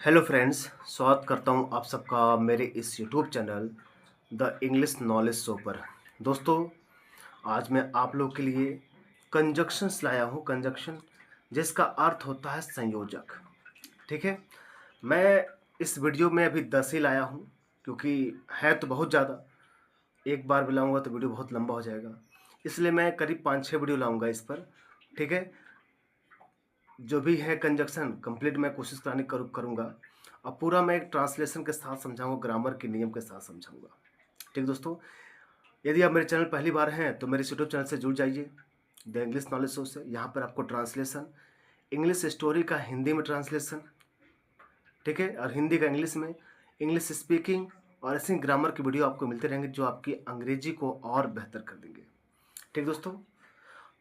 Hello friends, स्वागत करता हूं आप सबका मेरे इस YouTube channel the English knowledge show पर। दोस्तों, आज मैं आप लोग के लिए कंजक्शंस लाया हूं। कंजक्शन जिसका अर्थ होता है संयोजक। ठीक है, मैं इस वीडियो में अभी 10 ही लाया हूं क्योंकि है तो बहुत ज़्यादा। एक बार भी लाऊंगा तो वीडियो बहुत लंबा हो जाएगा, इसलिए मैं करीब 5-6 वीडियो लाऊंगा इस पर। ठीक है, जो भी है कंजक्शन कंप्लीट मैं कोशिश करूँगा और पूरा मैं एक ट्रांसलेशन के साथ समझाऊंगा, ग्रामर के नियम के साथ समझाऊंगा। ठीक दोस्तों, यदि आप मेरे चैनल पहली बार हैं तो मेरे इस यूट्यूब चैनल से जुड़ जाइए, द इंग्लिश नॉलेज शो से। यहाँ पर आपको ट्रांसलेशन, इंग्लिश स्टोरी का हिंदी में ट्रांसलेशन, ठीक है, और हिंदी का इंग्लिश में, इंग्लिश स्पीकिंग और ऐसे ग्रामर की वीडियो आपको मिलते रहेंगे जो आपकी अंग्रेजी को और बेहतर कर देंगे। ठीक दोस्तों,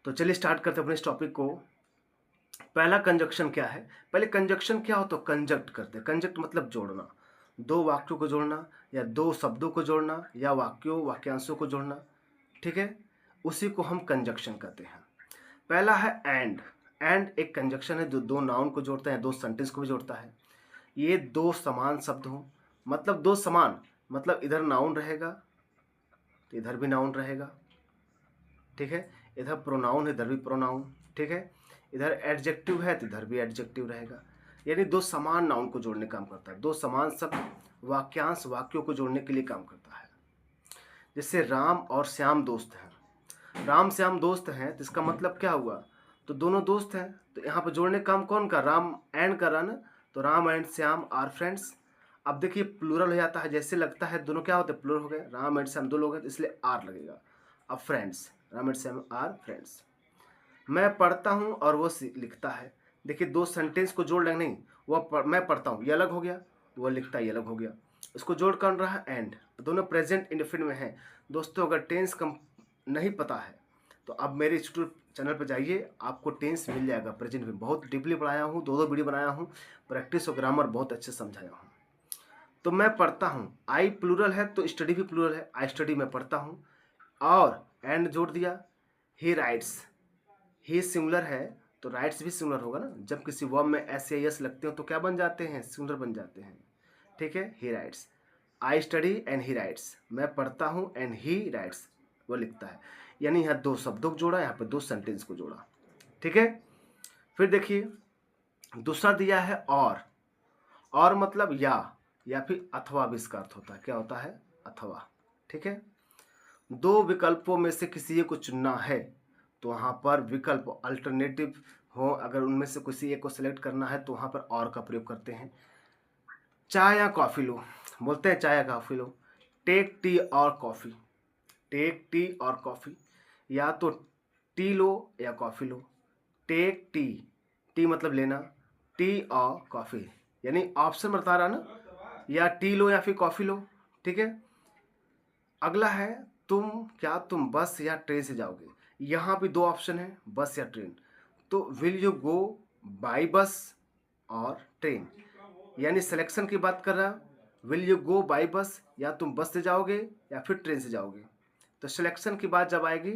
तो चलिए स्टार्ट करते हैं अपने इस टॉपिक को। पहला कंजक्शन क्या है? पहले कंजक्शन क्या हो तो कंजक्ट करते हैं। कंजक्ट मतलब जोड़ना, दो वाक्यों को जोड़ना या दो शब्दों को जोड़ना या वाक्यांशों को जोड़ना। ठीक है, उसी को हम कंजक्शन कहते हैं। पहला है एंड। एंड एक कंजक्शन है जो दो नाउन को जोड़ता है, दो सेंटेंस को भी जोड़ता है। ये दो समान शब्द हों, मतलब दो समान, मतलब इधर नाउन रहेगा तो इधर भी नाउन रहेगा। ठीक है, इधर प्रोनाउन है इधर भी प्रोनाउन। ठीक है, इधर एडजेक्टिव है तो इधर भी एडजेक्टिव रहेगा। यानी दो समान नाउन को जोड़ने का काम करता है। दो समान शब्द वाक्यांश वाक्यों को जोड़ने के लिए काम करता है। जैसे राम और श्याम दोस्त हैं। राम श्याम दोस्त हैं तो इसका मतलब क्या हुआ? तो दोनों दोस्त हैं, तो यहाँ पर जोड़ने का काम कौन का? राम एंड का रहा ना, तो Ram and Shyam are friends. अब देखिए प्लूरल हो जाता है, जैसे लगता है दोनों क्या होते हैं, प्लूरल हो गए। राम एंड श्याम दो लोग हैं तो इसलिए आर लगेगा। अब friends, Ram and Shyam are friends. मैं पढ़ता हूँ और वो लिखता है। देखिए दो सेंटेंस को जोड़ लेंगे, नहीं, मैं पढ़ता हूँ ये अलग हो गया, वो लिखता है ये अलग हो गया। इसको जोड़ कर रहा है एंड, दोनों प्रेजेंट इंडेफिनिट में है। दोस्तों, अगर टेंस कम नहीं पता है तो अब मेरे यूट्यूब चैनल पर जाइए, आपको टेंस मिल जाएगा। प्रेजेंट में बहुत डीपली पढ़ाया हूँ, दो वीडियो बनाया हूँ, प्रैक्टिस और ग्रामर बहुत अच्छे समझाया हूँ। तो मैं पढ़ता हूँ, आई प्लूरल है तो स्टडी भी प्लूरल है, आई स्टडी मैं पढ़ता हूँ, और एंड जोड़ दिया। ही राइट्स, ही सिंगुलर है तो राइट्स भी सिंगुलर होगा ना। जब किसी वर्ब में एस या यस लगते हो तो क्या बन जाते हैं? सिंगुलर बन जाते हैं। ठीक है, ही rights, I study and he rights, मैं पढ़ता हूँ एंड ही राइट्स, वो लिखता है। यानी यहाँ दो शब्दों को जोड़ा, यहाँ पे दो सेंटेंस को जोड़ा। ठीक है, फिर देखिए दूसरा दिया है और मतलब या फिर अथवा भी इसका अर्थ होता है। क्या होता है? अथवा। ठीक है, दो विकल्पों में से किसी एक को चुनना है तो वहाँ पर विकल्प अल्टरनेटिव हो, अगर उनमें से किसी एक को सिलेक्ट करना है तो वहाँ पर और का प्रयोग करते हैं। चाय या कॉफ़ी लो, बोलते हैं चाय या कॉफ़ी लो। टेक टी और कॉफ़ी, टेक टी और कॉफ़ी, या तो टी लो या कॉफ़ी लो। टेक टी, टी मतलब लेना, टी और कॉफ़ी, यानी ऑप्शन बता रहा ना, या टी लो या फिर कॉफ़ी लो। ठीक है, अगला है तुम बस या ट्रेन से जाओगे। यहाँ भी दो ऑप्शन है, बस या ट्रेन। तो will you go by bus और ट्रेन, यानी सिलेक्शन की बात कर रहा। Will you go by bus, या तुम बस से जाओगे या फिर ट्रेन से जाओगे। तो सिलेक्शन की बात जब आएगी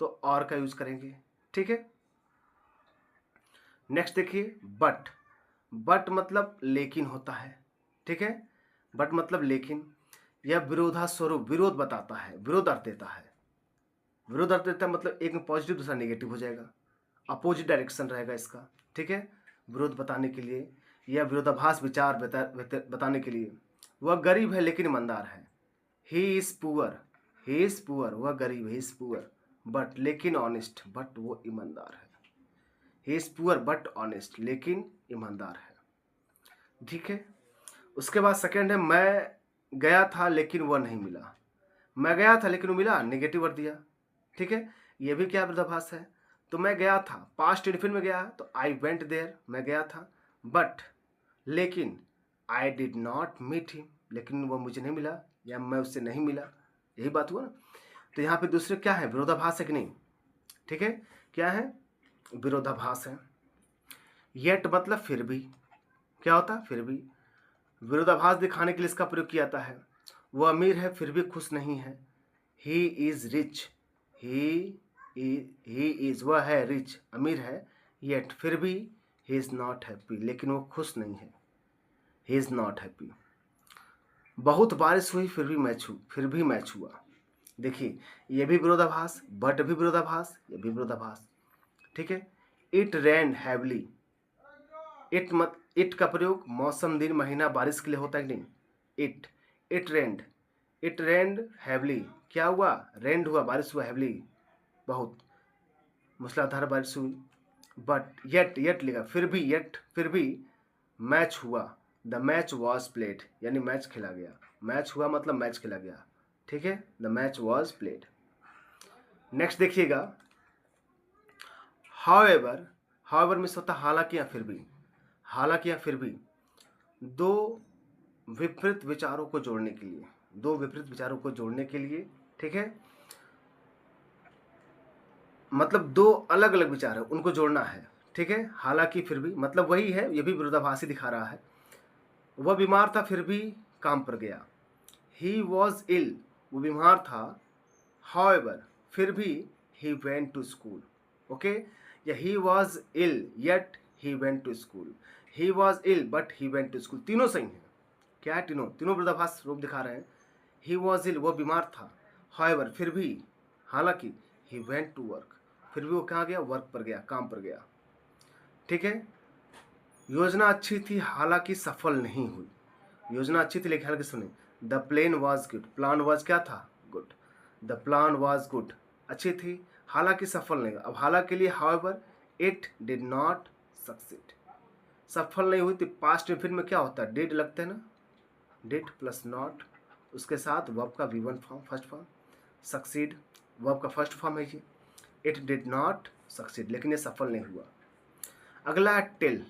तो और का यूज करेंगे। ठीक है, नेक्स्ट देखिए बट। बट मतलब लेकिन होता है। ठीक है, बट मतलब लेकिन, यह विरोधास्वरूप, विरोध बताता है, विरोध अर्थ देता है। विरोध अर्थ देता है मतलब एक में पॉजिटिव दूसरा नेगेटिव हो जाएगा, अपोजिट डायरेक्शन रहेगा इसका। ठीक है, विरोध बताने के लिए या विरोधाभास विचार बताने के लिए। वह गरीब है लेकिन ईमानदार है। He is poor, he is poor, वह गरीब है, ही इज पुअर बट लेकिन ऑनेस्ट, बट वो ईमानदार है। He is poor but honest, लेकिन ईमानदार है। ठीक है, उसके बाद सेकेंड है मैं गया था लेकिन वह नहीं मिला। मैं गया था लेकिन वो मिला, नेगेटिव वर्ड दिया। ठीक है, ये भी क्या विरोधाभास है? तो मैं गया था, पास्ट इंडेफिनिट में गया तो आई वेंट देयर, मैं गया था। बट लेकिन I did not meet him, लेकिन वो मुझे नहीं मिला या मैं उससे नहीं मिला, यही बात हुआ ना। तो यहाँ पे दूसरे क्या है? विरोधाभास है कि नहीं? ठीक है, क्या है? विरोधाभास है। येट मतलब फिर भी, क्या होता है? फिर भी। विरोधाभास दिखाने के लिए इसका प्रयोग किया जाता है। वो अमीर है फिर भी खुश नहीं है। He is rich, he is, वह है रिच, अमीर है, येट फिर भी ही इज नॉट हैप्पी, लेकिन वो खुश नहीं है। He is not happy. बहुत बारिश हुई फिर भी मैच हुआ। देखिए, ये भी विरोधाभास, बट भी विरोधाभास, ये भी विरोधाभास। ठीक है। इट रेन हैवली, इट का प्रयोग मौसम, दिन, महीना, बारिश के लिए होता है कि नहीं। It it red it red heavily, क्या हुआ, रेंड हुआ, बारिश हुआ, हैवली बहुत मूसलाधार बारिश हुई। बट येट लिखा, फिर भी मैच हुआ। द मैच वॉज प्लेड, यानी मैच खेला गया। मैच हुआ मतलब मैच खेला गया। ठीक है, the match was played. Next देखिएगा, हाउएवर। हाउएवर में होता हालांकि या फिर भी, हालांकि या फिर भी, दो विपरीत विचारों को जोड़ने के लिए, दो विपरीत विचारों को जोड़ने के लिए। ठीक है, मतलब दो अलग अलग विचार है, उनको जोड़ना है। ठीक है, हालांकि फिर भी मतलब वही है, ये भी विरोधाभासी दिखा रहा है। वह बीमार था फिर भी काम पर गया। ही वॉज इल, वो बीमार था। हाउएवर, फिर भी he went to school. Okay, या he was ill yet he went to school. He was ill but he went to school, तीनों सही हैं। क्या है, तीनों तीनों विरोधाभास रूप दिखा रहे हैं। ही वॉज इल, वो बीमार था। हाउएवर, फिर भी, हालांकि, ही वेंट टू वर्क, फिर भी वो कहाँ गया, वर्क पर गया, काम पर गया। ठीक है, योजना अच्छी थी हालांकि सफल नहीं हुई। योजना अच्छी थी लेकिन हालांकि सुने। The plan was good, plan was क्या था, good. The plan was good, अच्छी थी हालांकि सफल नहीं हुआ। अब हालांकि के लिए however, it did not succeed, सफल नहीं हुई थी। पास्ट में फिर में क्या होता है, डिड लगते हैं ना, डिड प्लस नॉट, उसके साथ वर्ब का V1 form, first form. Succeed verb का फर्स्ट फॉर्म है ये। इट डिड नॉट सक्सीड, लेकिन ये सफल नहीं हुआ। अगला है टिल।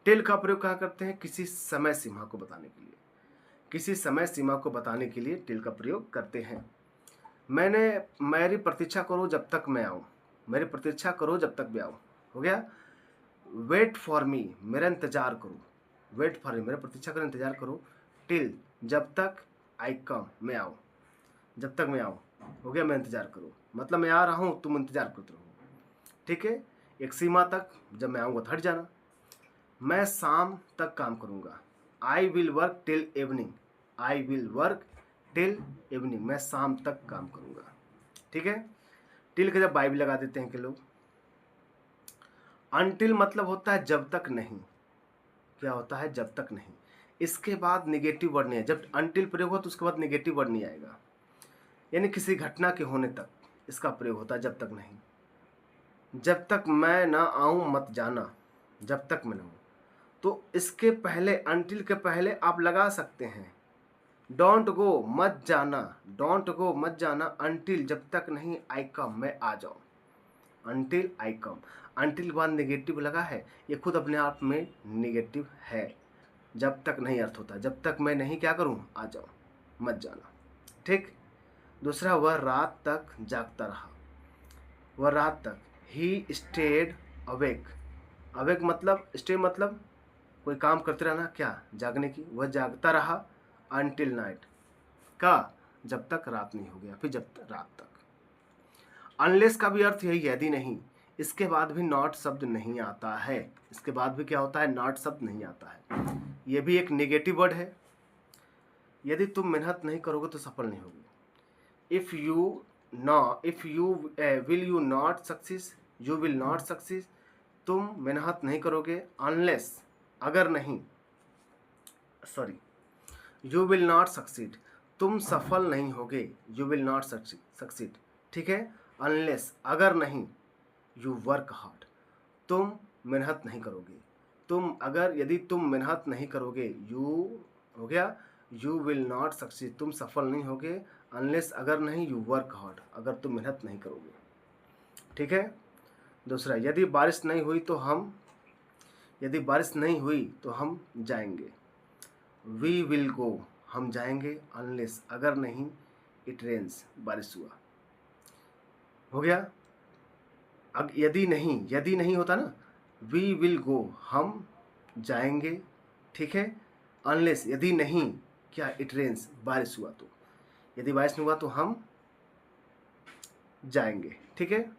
टिल का प्रयोग कहाँ करते हैं, किसी समय सीमा को बताने के लिए, किसी समय सीमा को बताने के लिए टिल का प्रयोग करते हैं। मेरी प्रतीक्षा करो जब तक मैं आऊँ, मेरी प्रतीक्षा करो जब तक मैं आऊँ, हो गया। वेट फॉर मी, मेरा इंतजार करो। वेट फॉर मी, मेरा प्रतीक्षा करो, इंतजार करो। टिल, जब तक, आई कम, मैं आऊँ, जब तक मैं आऊँ, हो गया। मैं इंतजार करो मतलब मैं आ रहा हूँ, तुम इंतजार करते रहो। ठीक है, एक सीमा तक, जब मैं आऊँगा तो हट जाना। मैं शाम तक काम करूँगा। I will work till evening, I will work till evening, मैं शाम तक काम करूँगा। ठीक है, टिल के जब बाई भी लगा देते हैं कि लोग। अनटिल मतलब होता है जब तक नहीं, क्या होता है, जब तक नहीं। इसके बाद नेगेटिव वर्ड नहीं है, जब अनटिल प्रयोग हो तो उसके बाद नेगेटिव वर्ड नहीं आएगा, यानी किसी घटना के होने तक इसका प्रयोग होता है, जब तक नहीं। जब तक मैं ना आऊँ मत जाना, जब तक मैं ना आऊँ, तो इसके पहले, अनटिल के पहले आप लगा सकते हैं डोंट गो, मत जाना, डोंट गो मत जाना, अनटिल जब तक नहीं, आई कम, मैं आ जाऊँ, अनटिल आई कम। अनटिल के बाद नेगेटिव लगा है, ये खुद अपने आप में नेगेटिव है। जब तक नहीं अर्थ होता, जब तक मैं नहीं क्या करूँ, आ जाऊँ, मत जाना। ठीक। दूसरा, वह रात तक जागता रहा, वह रात तक, ही स्टेड अवेक। अवेक मतलब, स्टे मतलब कोई काम करते रहना, क्या, जागने की। वह जागता रहा अनटिल नाइट, का, जब तक रात नहीं हो गया, फिर जब तक रात तक। अनलेस का भी अर्थ यही है, यदि नहीं, इसके बाद भी नॉट शब्द नहीं आता है, इसके बाद भी क्या होता है, नॉट शब्द नहीं आता है। यह भी एक नेगेटिव वर्ड है। यदि तुम मेहनत नहीं करोगे तो सफल नहीं होगे। If you will you not success, you will not success, तुम मेहनत नहीं करोगे। अनलेस, अगर नहीं, sorry, you will not succeed, तुम सफल नहीं होगे, यू विल नॉट सक्सीड। ठीक है, अनलेस, अगर नहीं, यू वर्क हार्ड, तुम मेहनत नहीं करोगे। तुम अगर, यदि तुम मेहनत नहीं करोगे, यू, हो गया, यू विल नॉट सक्सीड, तुम सफल नहीं होगे। अनलेस, अगर नहीं, यू वर्क हार्ड, अगर तुम मेहनत नहीं करोगे। ठीक है। दूसरा, यदि बारिश नहीं हुई तो हम, यदि बारिश नहीं हुई तो हम जाएंगे। वी विल गो, हम जाएंगे। अनलेस, अगर नहीं, इट रेन्स, बारिश हुआ, हो गया। अब यदि नहीं होता ना, वी विल गो, हम जाएंगे। ठीक है, अनलेस, यदि नहीं, क्या, इट रेन्स, बारिश हुआ तो, यदि बारिश नहीं हुआ तो हम जाएंगे। ठीक है,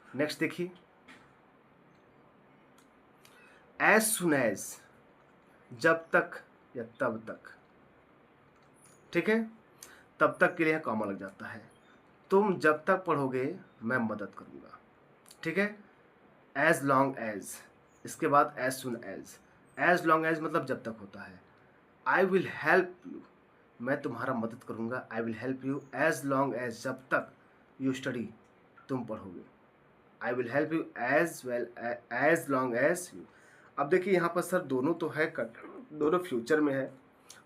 नेक्स्ट देखिए, एज सुन एज, जब तक या तब तक, ठीक है, तब तक के लिए कॉमा लग जाता है। तुम जब तक पढ़ोगे मैं मदद करूँगा, ठीक है। एज लॉन्ग एज, इसके बाद as soon as long as मतलब जब तक होता है। आई विल हेल्प यू, मैं तुम्हारा मदद करूँगा। I will help you as long as, जब तक यू स्टडी, तुम पढ़ोगे। I will help you as well as long as you. अब देखिए यहाँ पर सर दोनों तो है दोनों फ्यूचर में है,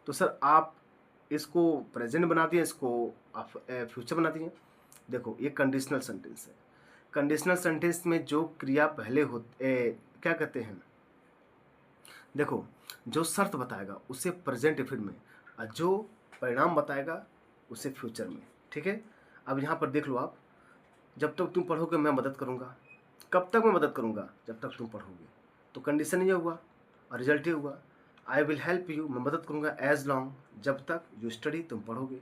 तो सर आप इसको प्रेजेंट बना दिए, इसको आप फ्यूचर बना दिए। देखो ये कंडीशनल सेंटेंस है। कंडीशनल सेंटेंस में जो क्रिया पहले क्या कहते हैं, देखो जो शर्त बताएगा उसे प्रेजेंट इफिड में, और जो परिणाम बताएगा उसे फ्यूचर में, ठीक है। अब यहाँ पर देख लो आप, जब तक तुम पढ़ोगे मैं मदद करूँगा। कब तक मैं मदद करूँगा? जब तक तुम पढ़ोगे। तो कंडीशन ये हुआ और रिजल्ट ये हुआ। आई विल हेल्प यू, मैं मदद करूँगा एज लॉन्ग, जब तक यू स्टडी, तुम पढ़ोगे।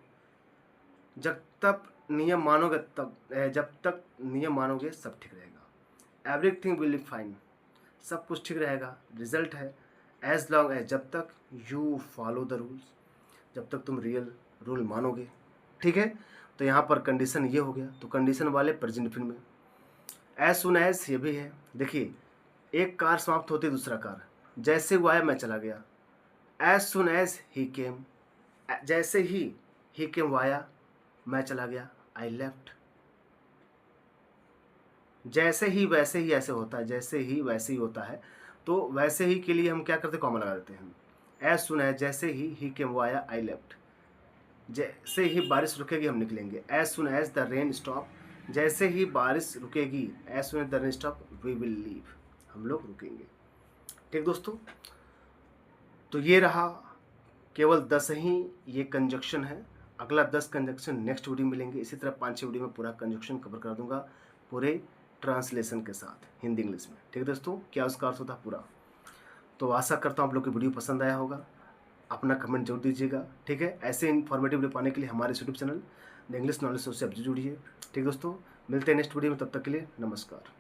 जब तक नियम मानोगे तब जब तक नियम मानोगे सब ठीक रहेगा। एवरीथिंग विल बी फाइन, सब कुछ ठीक रहेगा। रिजल्ट है एज लॉन्ग एज, जब तक यू फॉलो द रूल्स, जब तक तुम रियल रूल मानोगे, ठीक है। तो यहाँ पर कंडीशन ये हो गया। तो कंडीशन वाले प्रेजेंट इनफिनिट में एज सुन एज ये भी है। देखिए एक कार समाप्त होती है दूसरा कार, जैसे वो आया मैं चला गया। एज सुन एज ही केम, जैसे ही केम वो आया मैं चला गया, आई लेफ्ट। जैसे ही वैसे ही ऐसे होता है, जैसे ही वैसे ही होता है। तो वैसे ही के लिए हम क्या करते हैं, कॉमा लगा देते हैं। एज सुन एज, जैसे ही केम वो आया, आई लेफ्ट। जैसे ही बारिश रुकेगी हम निकलेंगे। As soon as the rain stop, जैसे ही बारिश रुकेगी, as soon as the rain stop we will leave, हम लोग रुकेंगे। ठीक दोस्तों, तो ये रहा केवल 10 ही ये कंजक्शन है। अगला 10 कंजक्शन नेक्स्ट वीडियो में मिलेंगे। इसी तरह 5-6 वीडियो में पूरा कंजक्शन कवर कर दूंगा, पूरे ट्रांसलेशन के साथ हिंदी इंग्लिश में। ठीक है दोस्तों, क्या उसका अर्थ होता है पूरा। तो आशा करता हूँ आप लोग की वीडियो पसंद आया होगा। अपना कमेंट जरूर दीजिएगा, ठीक है। ऐसे इन्फॉर्मेटिव वीडियो पाने के लिए हमारे YouTube channel the English knowledge show से आप जुड़िए। ठीक दोस्तों, मिलते हैं नेक्स्ट वीडियो में, तब तक के लिए नमस्कार।